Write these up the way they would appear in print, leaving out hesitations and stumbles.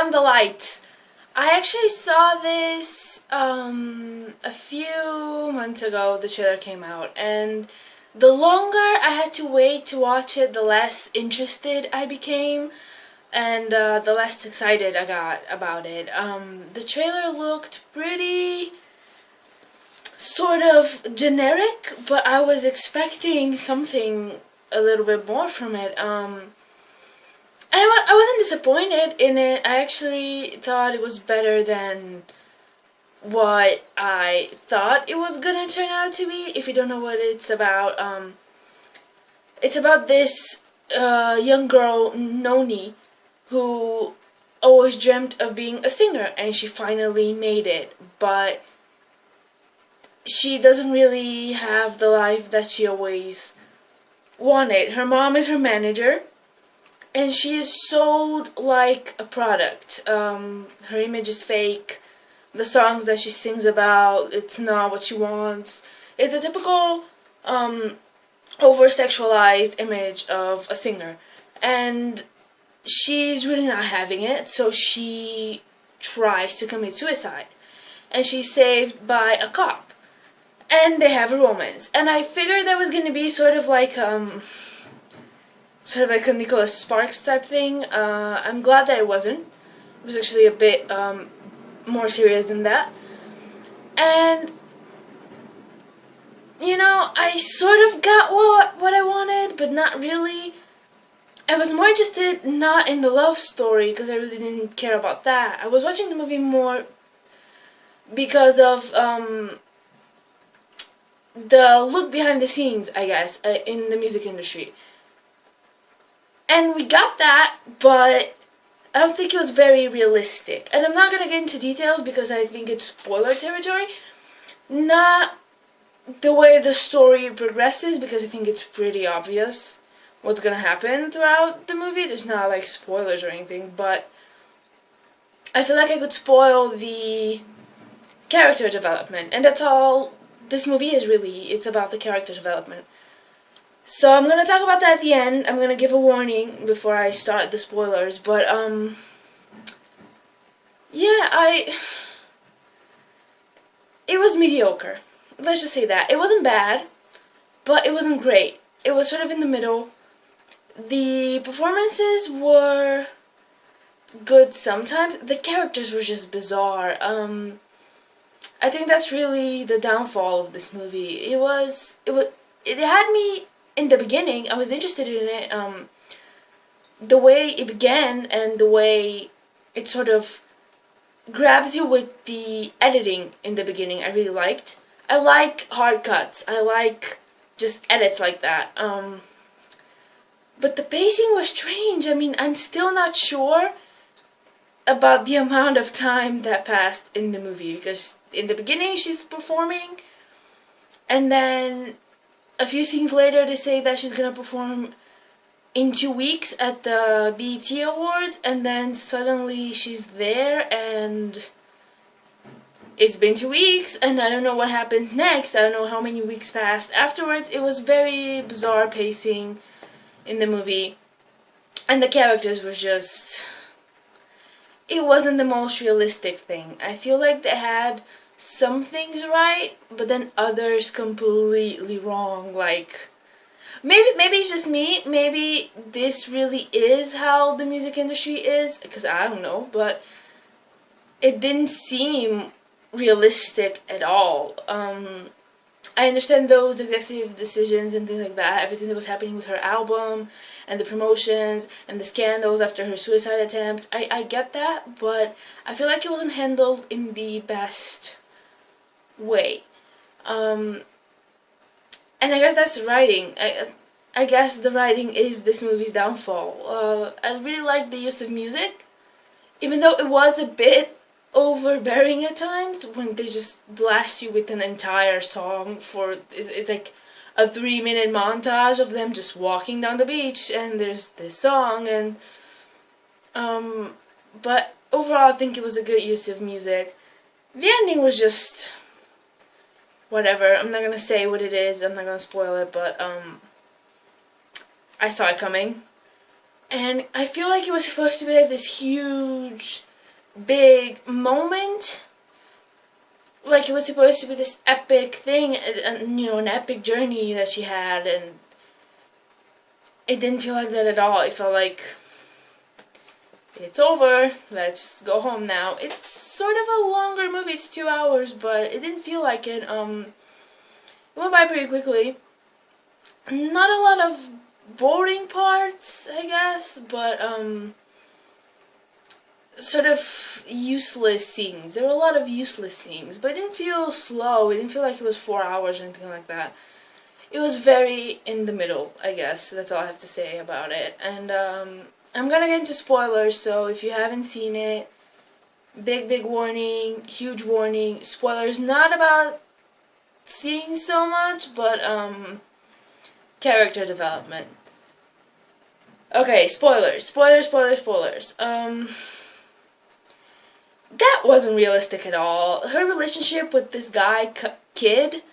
on the light. I actually saw this a few months ago. The trailer came out, and the longer I had to wait to watch it, the less interested I became, and the less excited I got about it. The trailer looked pretty sort of generic, but I was expecting something a little bit more from it. And I wasn't disappointed in it. I actually thought it was better than what I thought it was gonna turn out to be. If you don't know what it's about this young girl, Noni, who always dreamt of being a singer, and she finally made it, but she doesn't really have the life that she always wanted. Her mom is her manager, and she is sold like a product. Her image is fake. The songs that she sings about, it's not what she wants. It's the typical over-sexualized image of a singer. And she's really not having it, so she tries to commit suicide. And she's saved by a cop. And they have a romance. And I figured that was going to be sort of like a Nicholas Sparks type thing. I'm glad that it wasn't. It was actually a bit more serious than that. And you know, I sort of got what I wanted, but not really. I was more interested not in the love story, because I really didn't care about that. I was watching the movie more because of the look behind the scenes, I guess, in the music industry. And we got that, but I don't think it was very realistic. And I'm not going to get into details because I think it's spoiler territory. Not the way the story progresses, because I think it's pretty obvious what's going to happen throughout the movie. There's not like spoilers or anything, but I feel like I could spoil the character development. And that's all this movie is really. It's about the character development. So I'm going to talk about that at the end. I'm going to give a warning before I start the spoilers. But, yeah, it was mediocre. Let's just say that. It wasn't bad, but it wasn't great. It was sort of in the middle. The performances were good sometimes. The characters were just bizarre. I think that's really the downfall of this movie. It had me in the beginning. I was interested in it. The way it began and the way it sort of grabs you with the editing in the beginning, I really liked. I like hard cuts. I like just edits like that. But the pacing was strange. I mean, I'm still not sure about the amount of time that passed in the movie, because in the beginning she's performing, and then a few scenes later they say that she's gonna perform in 2 weeks at the BET Awards, and then suddenly she's there and it's been 2 weeks and I don't know what happens next. I don't know how many weeks passed afterwards. It was very bizarre pacing in the movie, and the characters were just, it wasn't the most realistic thing. I feel like they had some things right, but then others completely wrong. Like, maybe it's just me. Maybe this really is how the music industry is, because I don't know, but it didn't seem realistic at all. I understand those executive decisions and things like that, everything that was happening with her album and the promotions and the scandals after her suicide attempt. I get that, but I feel like it wasn't handled in the best way. And I guess that's the writing. I guess the writing is this movie's downfall. I really like the use of music, even though it was a bit overbearing at times when they just blast you with an entire song for it's like a 3-minute montage of them just walking down the beach, and there's this song, and but overall I think it was a good use of music. The ending was just whatever. I'm not gonna say what it is, I'm not gonna spoil it, but I saw it coming, and I feel like it was supposed to be like this huge big moment. Like, it was supposed to be this epic thing, and you know, an epic journey that she had, and it didn't feel like that at all. It felt like, it's over, let's go home now. It's sort of a longer movie, it's 2 hours, but it didn't feel like it. It went by pretty quickly. Not a lot of boring parts, I guess, but sort of useless scenes. There were a lot of useless scenes, but it didn't feel slow. It didn't feel like it was 4 hours or anything like that. It was very in the middle, I guess. That's all I have to say about it. And I'm gonna get into spoilers, so if you haven't seen it, big warning, huge warning. Spoilers not about seeing so much, but character development. Okay, spoilers. That wasn't realistic at all. Her relationship with this guy, kid,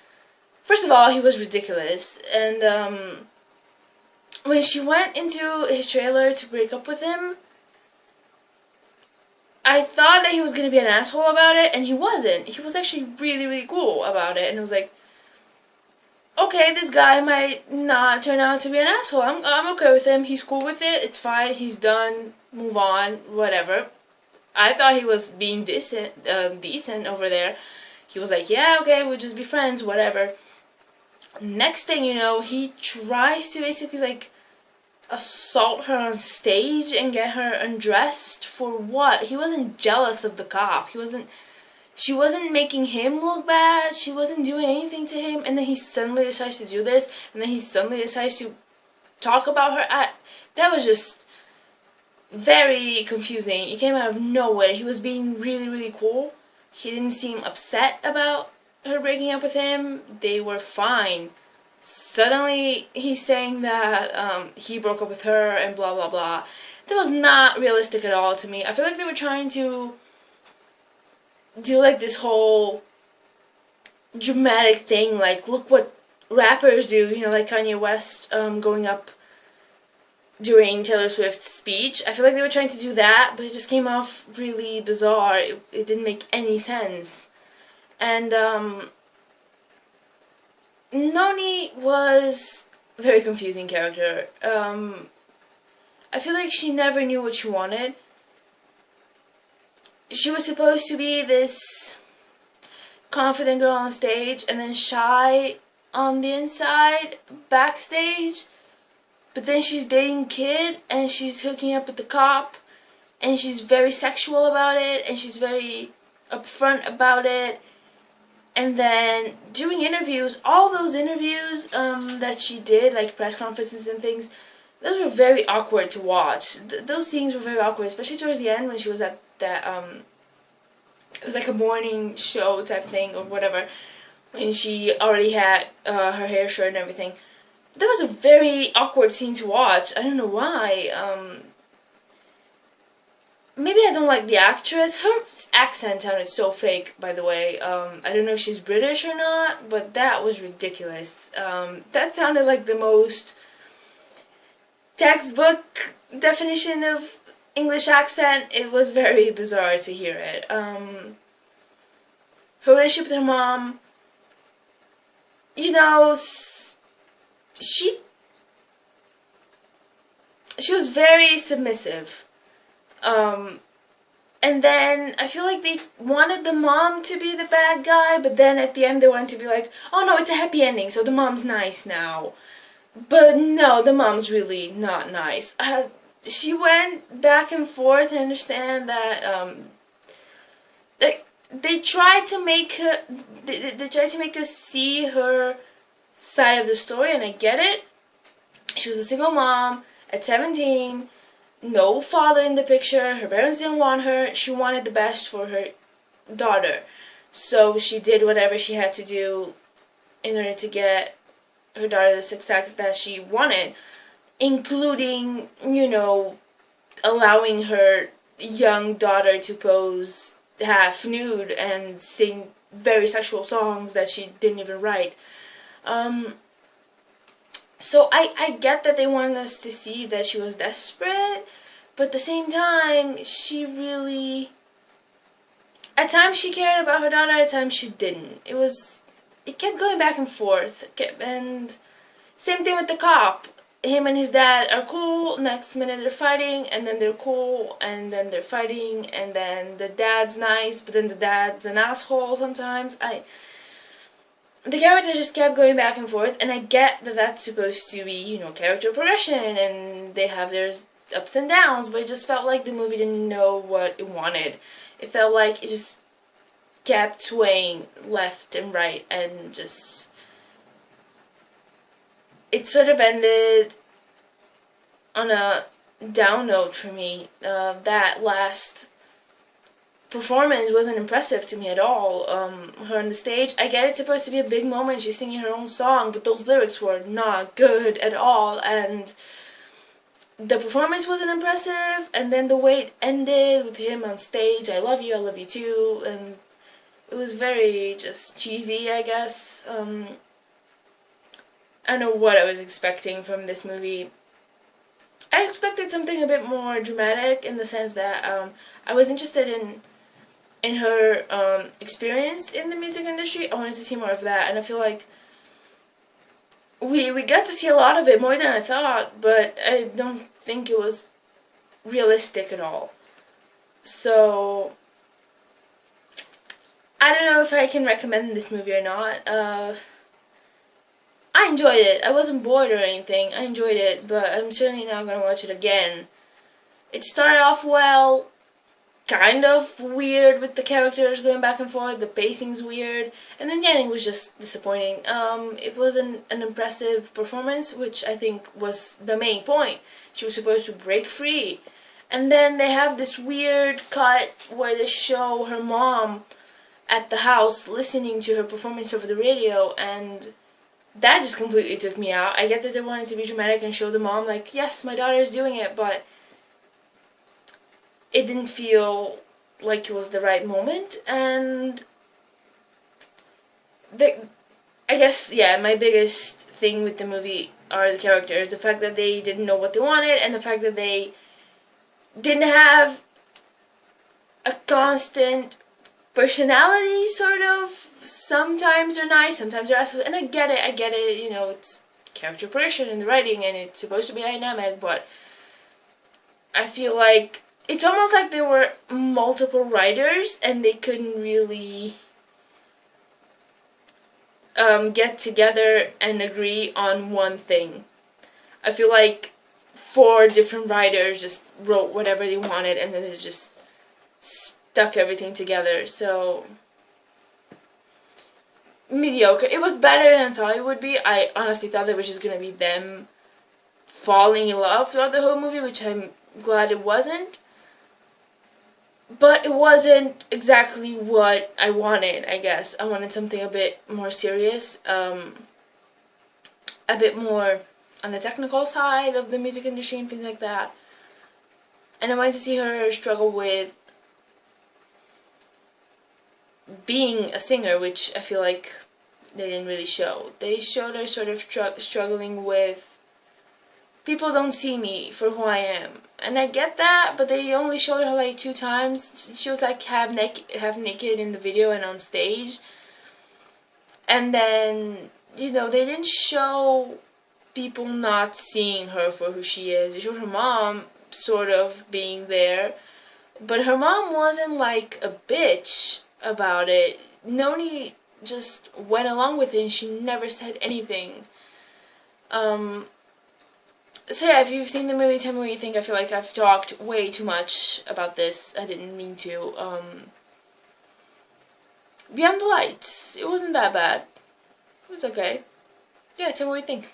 first of all, he was ridiculous. And when she went into his trailer to break up with him, I thought that he was going to be an asshole about it, and he wasn't. He was actually really cool about it, and it was like, okay, this guy might not turn out to be an asshole. I'm okay with him. He's cool with it. It's fine. He's done. Move on. Whatever. I thought he was being decent over there. He was like, yeah, okay, we'll just be friends, whatever. Next thing you know, he tries to basically, like, assault her on stage and get her undressed. For what? He wasn't jealous of the cop. She wasn't making him look bad. She wasn't doing anything to him. And then he suddenly decides to do this. And then he suddenly decides to talk about her. That was just very confusing. It came out of nowhere. He was being really cool. He didn't seem upset about her breaking up with him. They were fine. Suddenly he's saying that he broke up with her and blah blah. That was not realistic at all to me. I feel like they were trying to do like this whole dramatic thing, like look what rappers do, you know, like Kanye West going up during Taylor Swift's speech. I feel like they were trying to do that, but it just came off really bizarre. It didn't make any sense. And Noni was a very confusing character. I feel like she never knew what she wanted. She was supposed to be this confident girl on stage and then shy on the inside, backstage. But then she's dating Kid and she's hooking up with the cop and she's very sexual about it and she's very upfront about it. And then doing interviews, all those interviews that she did, like press conferences and things, those were very awkward to watch. Those scenes were very awkward, especially towards the end when she was at that, it was like a morning show type thing or whatever, when she already had her hair shirt and everything. That was a very awkward scene to watch. I don't know why. Maybe I don't like the actress. Her accent sounded so fake, by the way. I don't know if she's British or not, but that was ridiculous. That sounded like the most textbook definition of English accent. It was very bizarre to hear it. Her relationship with her mom, you know, she was very submissive. And then I feel like they wanted the mom to be the bad guy, but then at the end they wanted to be like, oh no, it's a happy ending, so the mom's nice now. But no, the mom's really not nice. She went back and forth. I understand that they tried to make her, they tried to make us see her side of the story, and I get it. She was a single mom at 17. No father in the picture. Her parents didn't want her. She wanted the best for her daughter. So she did whatever she had to do in order to get her daughter the success that she wanted, including, you know, allowing her young daughter to pose half nude and sing very sexual songs that she didn't even write. So I get that they wanted us to see that she was desperate, but at the same time, she really At times she cared about her daughter, at times she didn't. It kept going back and forth. And same thing with the cop. Him and his dad are cool, next minute they're fighting, and then they're cool, and then they're fighting, and then the dad's nice, but then the dad's an asshole sometimes. The character just kept going back and forth, and I get that that's supposed to be, you know, character progression, and they have their ups and downs, but it just felt like the movie didn't know what it wanted. It felt like it just kept swaying left and right, and just... It sort of ended on a down note for me. That last performance wasn't impressive to me at all. Her on the stage, I get it's supposed to be a big moment, she's singing her own song, but those lyrics were not good at all, and the performance wasn't impressive, and then the way it ended with him on stage, I love you too, and it was very just cheesy, I guess. I don't know what I was expecting from this movie. I expected something a bit more dramatic, in the sense that I was interested in her experience in the music industry. I wanted to see more of that, and I feel like we got to see a lot of it, more than I thought, but I don't think it was realistic at all. So I don't know if I can recommend this movie or not. I enjoyed it. I wasn't bored or anything. I enjoyed it, but I'm certainly not going to watch it again. It started off well, kind of weird with the characters going back and forth, the pacing's weird, and then the ending was just disappointing. It wasn't an impressive performance, which I think was the main point. She was supposed to break free. And then they have this weird cut where they show her mom at the house listening to her performance over the radio, and that just completely took me out. I get that they wanted to be dramatic and show the mom, like, yes, my daughter's doing it, but it didn't feel like it was the right moment. And I guess, yeah, my biggest thing with the movie are the characters. The fact that they didn't know what they wanted, and the fact that they didn't have a constant personality, sort of. Sometimes they're nice, sometimes they're assholes, and I get it, you know, it's character progression in the writing, and it's supposed to be dynamic, but I feel like it's almost like there were multiple writers, and they couldn't really get together and agree on one thing. I feel like 4 different writers just wrote whatever they wanted, and then they just stuck everything together, so mediocre. It was better than I thought it would be. I honestly thought it was just gonna be them falling in love throughout the whole movie, which I'm glad it wasn't. But it wasn't exactly what I wanted, I guess. I wanted something a bit more serious, a bit more on the technical side of the music industry and things like that. And I wanted to see her struggle with being a singer, which I feel like they didn't really show. They showed her sort of struggling with, people don't see me for who I am. And I get that, but they only showed her like 2 times. She was like half naked in the video and on stage. And then, you know, they didn't show people not seeing her for who she is. They showed her mom sort of being there, but her mom wasn't like a bitch about it. Noni just went along with it, and she never said anything. So yeah, if you've seen the movie, tell me what you think. I feel like I've talked way too much about this. I didn't mean to. Beyond the Lights, it wasn't that bad. It was okay. Yeah, tell me what you think.